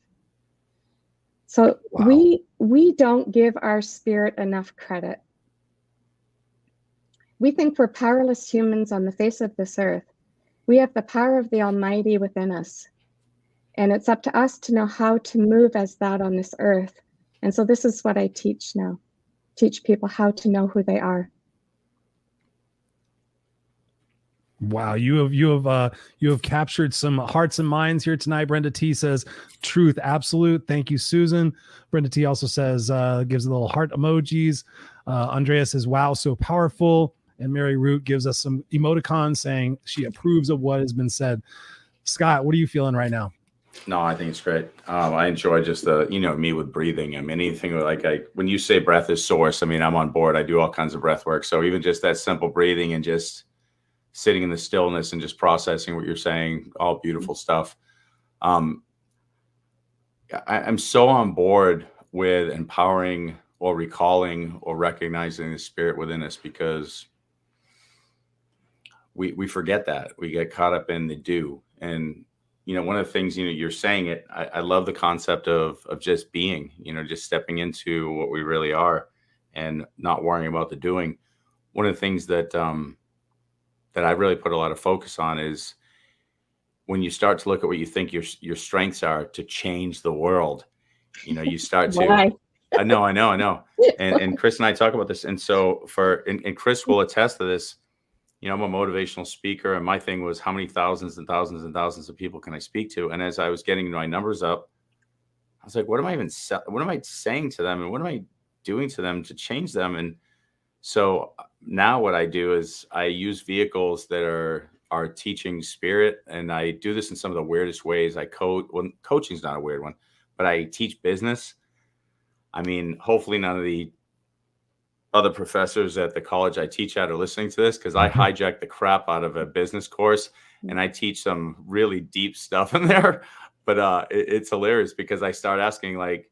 So wow. we don't give our spirit enough credit. We think we're powerless humans on the face of this earth. We have the power of the Almighty within us. And it's up to us to know how to move as that on this earth. And so this is what I teach now. Teach people how to know who they are. Wow, you have captured some hearts and minds here tonight. Brenda T says, "Truth absolute." Thank you, Susan. Brenda T also says, gives a little heart emojis. Andrea says, "Wow, so powerful." And Mary Root gives us some emoticons saying she approves of what has been said. Scott, what are you feeling right now? No, I think it's great. I enjoy just me with breathing. I mean, anything like when you say breath is source, I mean, I'm on board. I do all kinds of breath work. So even just that simple breathing and just sitting in the stillness and just processing what you're saying, all beautiful stuff. I'm so on board with empowering or recalling or recognizing the spirit within us, because we forget that. We get caught up in the do. And, one of the things, you're saying it, I love the concept of just being, just stepping into what we really are and not worrying about the doing. One of the things that I really put a lot of focus on is when you start to look at what you think your strengths are to change the world, you start to, I know. And Chris and I talk about this. And so and Chris will attest to this. I'm a motivational speaker, and my thing was, how many thousands and thousands and thousands of people can I speak to? And as I was getting my numbers up, I was like, what am I saying to them? And what am I doing to them to change them? And so now what I do is I use vehicles that are teaching spirit, and I do this in some of the weirdest ways. I coach. Well, coaching is not a weird one, but I teach business. I mean, hopefully none of the other professors at the college I teach at are listening to this, because I hijack the crap out of a business course and I teach some really deep stuff in there. But it's hilarious because I start asking, like,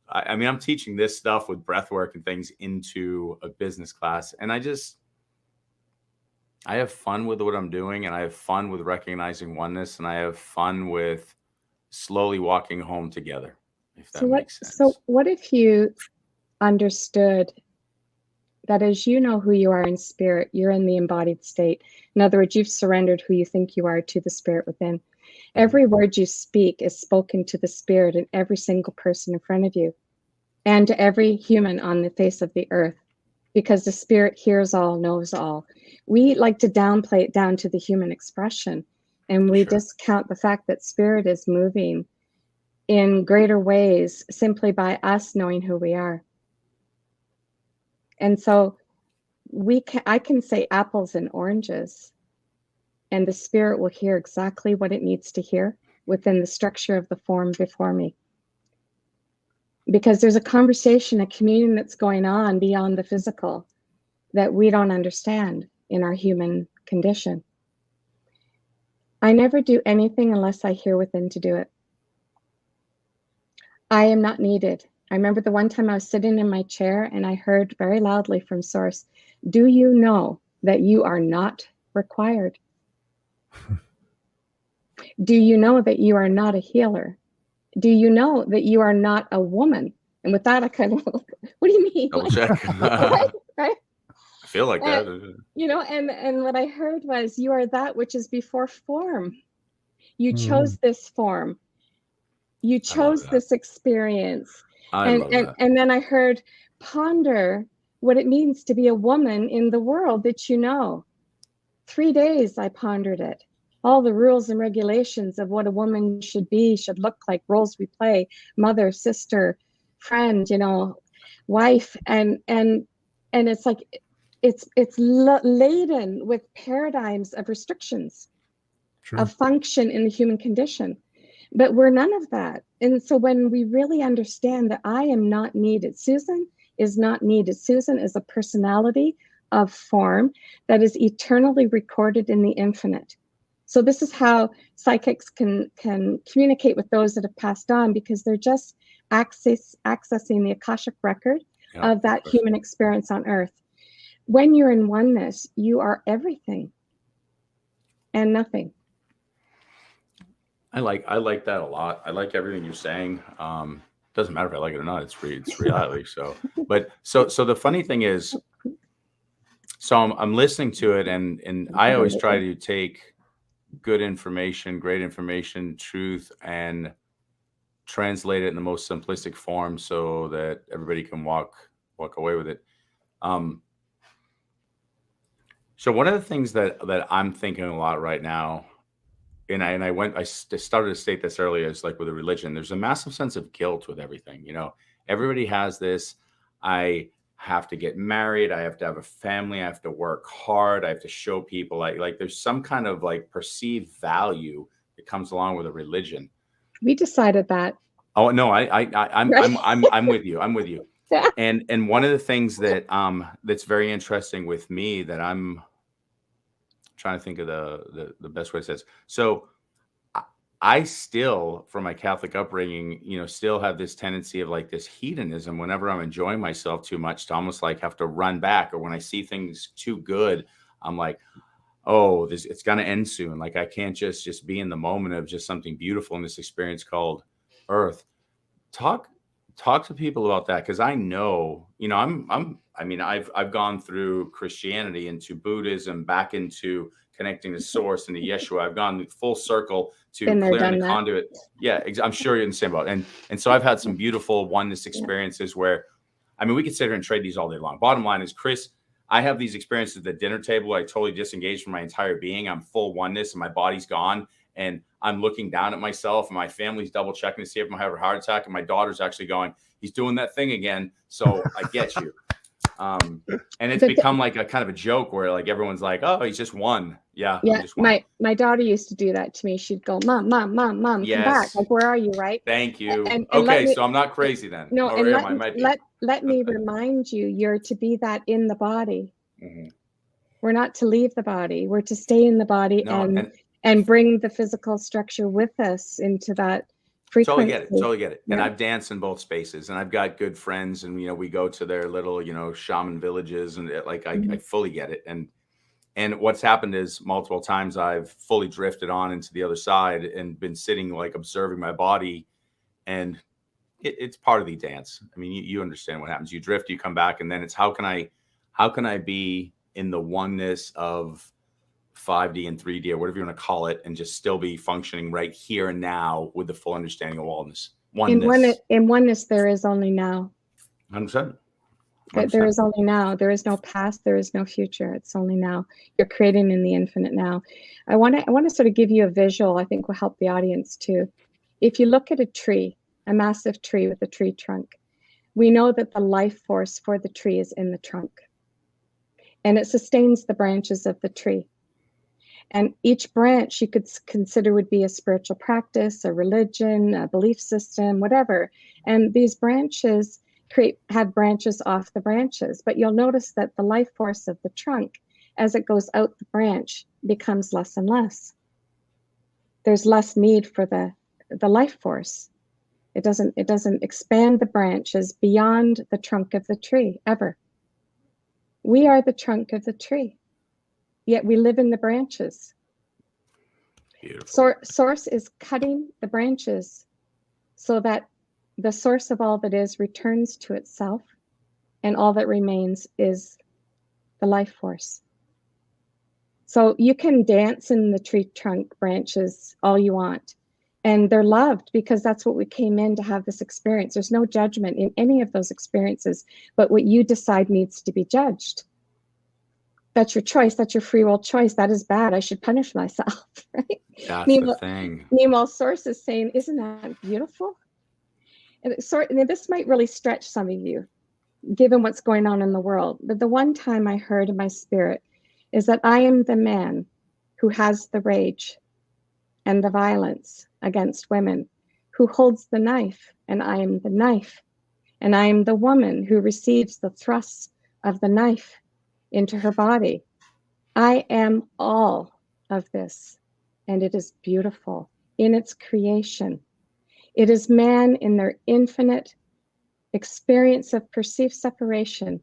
I'm teaching this stuff with breath work and things into a business class. And I have fun with what I'm doing, and I have fun with recognizing oneness, and I have fun with slowly walking home together, if that makes sense. So what if you understood that as you know who you are in spirit, you're in the embodied state. In other words, you've surrendered who you think you are to the spirit within. Every word you speak is spoken to the spirit in every single person in front of you, and to every human on the face of the earth, because the spirit hears all, knows all. We like to downplay it down to the human expression, and we discount the fact that spirit is moving in greater ways simply by us knowing who we are. And so I can say apples and oranges, and the spirit will hear exactly what it needs to hear within the structure of the form before me. Because there's a conversation, a communion that's going on beyond the physical that we don't understand in our human condition. I never do anything unless I hear within to do it. I am not needed. I remember the one time I was sitting in my chair and I heard very loudly from Source, "Do you know that you are not required? Do you know that you are not a healer? Do you know that you are not a woman?" And with that, I kind of, what do you mean? Double check. Right? I feel like that. And what I heard was, you are that which is before form. You chose this form. You chose this experience. And then I heard, ponder what it means to be a woman in the world that you know. 3 days I pondered it. All the rules and regulations of what a woman should be, should look like, roles we play, mother, sister, friend, wife. And it's like, it's laden with paradigms of restrictions, of function in the human condition. But we're none of that. And so when we really understand that I am not needed, Susan is not needed. Susan is a personality of form that is eternally recorded in the infinite. So this is how psychics can communicate with those that have passed on, because they're just accessing the Akashic record of that human experience on Earth. When you're in oneness, you are everything and nothing. I like that a lot. I like everything you're saying. Doesn't matter if I like it or not. It's reality. So the funny thing is, so I'm listening to it, and I always try to take good information, great information, truth, and translate it in the most simplistic form so that everybody can walk away with it. So one of the things that I'm thinking a lot right now, and I started to state this earlier, is like with a religion, there's a massive sense of guilt with everything. You know, everybody has this, I have to get married, I have to have a family, I have to work hard, I have to show people, like there's some kind of like perceived value that comes along with a religion. We decided that. Oh no, I'm with you. I'm with you. And one of the things that that's very interesting with me, that I'm trying to think of the best way to say this. So I still, from my Catholic upbringing, you know, still have this tendency of like this hedonism whenever I'm enjoying myself too much, to almost like have to run back, or when I see things too good, I'm like, oh, it's gonna end soon. Like I can't just be in the moment of just something beautiful in this experience called Earth. Talk to people about that, because I know, you know, I've gone through Christianity into Buddhism, back into connecting to source, into Yeshua. I've gone full circle to clearing the conduit. Yeah, I'm sure you're in the same boat. And so I've had some beautiful oneness experiences where, I mean, we could sit here and trade these all day long. Bottom line is, Chris, I have these experiences at the dinner table where I totally disengage from my entire being. I'm full oneness and my body's gone. And I'm looking down at myself, and my family's double checking to see if I'm having a heart attack. And my daughter's actually going, he's doing that thing again. So I get you. And it's become like a kind of a joke where like everyone's like, oh, he's just one. Yeah. Just one. My daughter used to do that to me. She'd go, Mom, yes. Come back. Like, where are you? Right. Thank you. And okay. So I'm not crazy then. No, and let me remind you, you're to be that in the body. Mm-hmm. We're not to leave the body. We're to stay in the body and bring the physical structure with us into that frequency. Totally get it. Yeah. And I've danced in both spaces, and I've got good friends, and, you know, we go to their little, you know, shaman villages, and like, I fully get it. And what's happened is multiple times I've fully drifted on into the other side and been sitting, like, observing my body, and it's part of the dance. I mean, you understand what happens. You drift, you come back, and then it's how can I be in the oneness of 5D and 3D, or whatever you want to call it, and just still be functioning right here and now with the full understanding of oneness. In oneness, there is only now. 100%. There is only now. There is no past. There is no future. It's only now. You're creating in the infinite now. I want to sort of give you a visual. I think will help the audience too. If you look at a tree, a massive tree with a tree trunk, we know that the life force for the tree is in the trunk, and it sustains the branches of the tree. And each branch you could consider would be a spiritual practice, a religion, a belief system, whatever. And these branches have branches off the branches. But you'll notice that the life force of the trunk, as it goes out the branch, becomes less and less. There's less need for the life force. It doesn't expand the branches beyond the trunk of the tree ever. We are the trunk of the tree. Yet we live in the branches. Source is cutting the branches so that the source of all that is returns to itself, and all that remains is the life force. So you can dance in the tree trunk branches all you want, and they're loved because that's what we came in to have this experience. There's no judgment in any of those experiences, but what you decide needs to be judged. That's your choice. That's your free will choice. That is bad. I should punish myself, right? That's the thing. Meanwhile, Source is saying, isn't that beautiful? And this might really stretch some of you, given what's going on in the world. But the one time I heard in my spirit is that I am the man who has the rage and the violence against women, who holds the knife, and I am the knife. And I am the woman who receives the thrusts of the knife. into her body. I am all of this, and it is beautiful in its creation. It is man in their infinite experience of perceived separation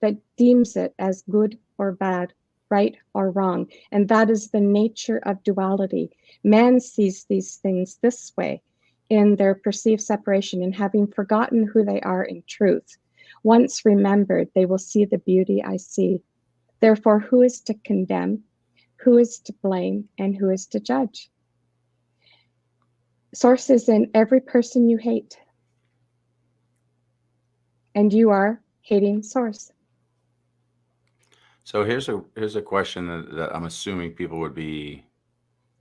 that deems it as good or bad, right or wrong. And that is the nature of duality. Man sees these things this way in their perceived separation, and having forgotten who they are in truth. Once remembered, they will see the beauty I see. Therefore, who is to condemn, who is to blame, and who is to judge? Source is in every person you hate. And you are hating source. So here's a question that I'm assuming people would be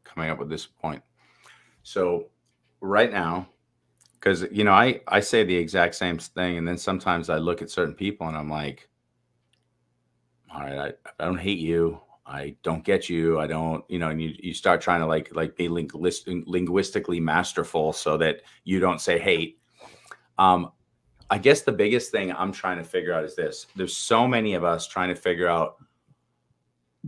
coming up with this point. So right now, because I say the exact same thing, and then sometimes I look at certain people and I'm like, all right, I don't hate you, I don't get you, I don't, and you start trying to like be linguistically masterful so that you don't say hate. I guess the biggest thing I'm trying to figure out is this: there's so many of us trying to figure out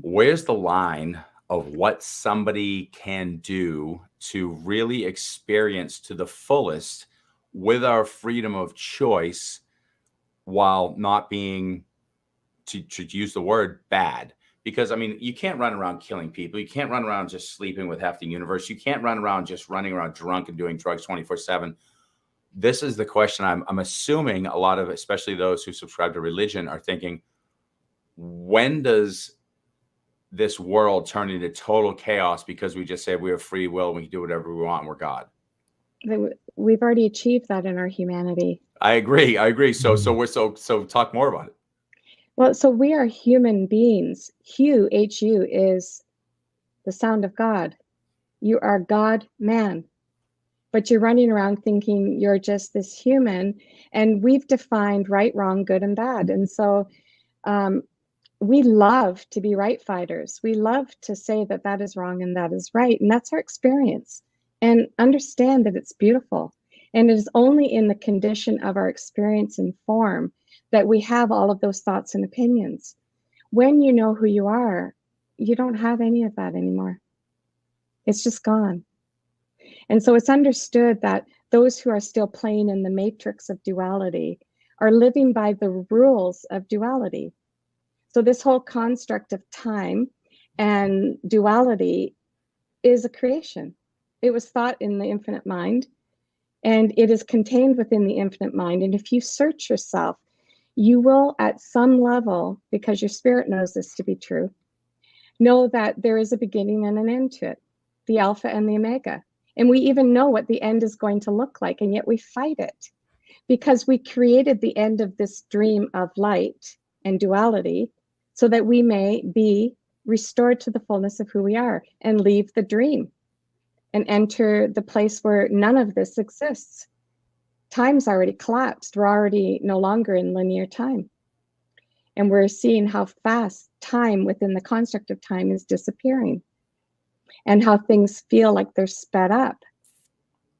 where's the line of what somebody can do to really experience to the fullest with our freedom of choice, while not being, to use the word, bad. Because, I mean, you can't run around killing people. You can't run around just sleeping with half the universe. You can't run around just running around drunk and doing drugs 24/7. This is the question I'm assuming a lot of, especially those who subscribe to religion, are thinking: when does this world turn into total chaos because we just say we have free will and we can do whatever we want and we're God? We've already achieved that in our humanity. I agree. So talk more about it. Well, so we are human beings. Hu, H-U, is the sound of God. You are God man. But you're running around thinking you're just this human. And we've defined right, wrong, good, and bad. And so we love to be right fighters. We love to say that that is wrong and that is right. And that's our experience. And understand that it's beautiful. And it is only in the condition of our experience and form that we have all of those thoughts and opinions. When you know who you are, you don't have any of that anymore. It's just gone. And so it's understood that those who are still playing in the matrix of duality are living by the rules of duality. So this whole construct of time and duality is a creation. It was thought in the infinite mind, and it is contained within the infinite mind. And if you search yourself, you will, at some level, because your spirit knows this to be true, know that there is a beginning and an end to it, the alpha and the omega. And we even know what the end is going to look like, and yet we fight it because we created the end of this dream of light and duality so that we may be restored to the fullness of who we are and leave the dream and enter the place where none of this exists. Time's already collapsed. We're already no longer in linear time. And we're seeing how fast time within the construct of time is disappearing, and how things feel like they're sped up,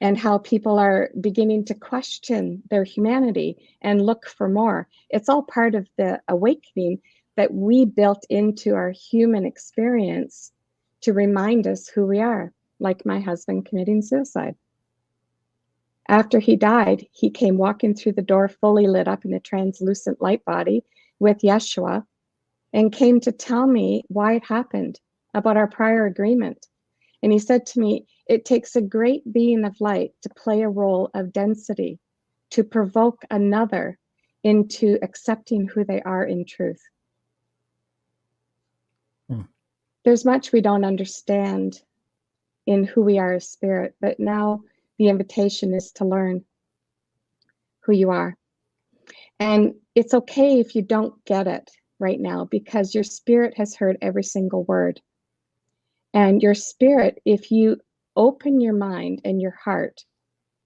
and how people are beginning to question their humanity and look for more. It's all part of the awakening that we built into our human experience to remind us who we are, like my husband committing suicide. After he died, he came walking through the door fully lit up in a translucent light body with Yeshua, and came to tell me why it happened, about our prior agreement. And he said to me, it takes a great being of light to play a role of density, to provoke another into accepting who they are in truth. There's much we don't understand in who we are as spirit, but now the invitation is to learn who you are. And it's okay if you don't get it right now, because your spirit has heard every single word. And your spirit, if you open your mind and your heart,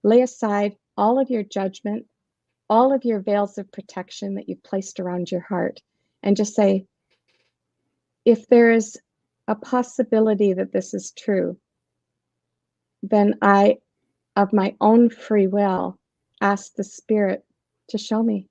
lay aside all of your judgment, all of your veils of protection that you've placed around your heart, and just say, if there is a possibility that this is true, then I, of my own free will, ask the spirit to show me.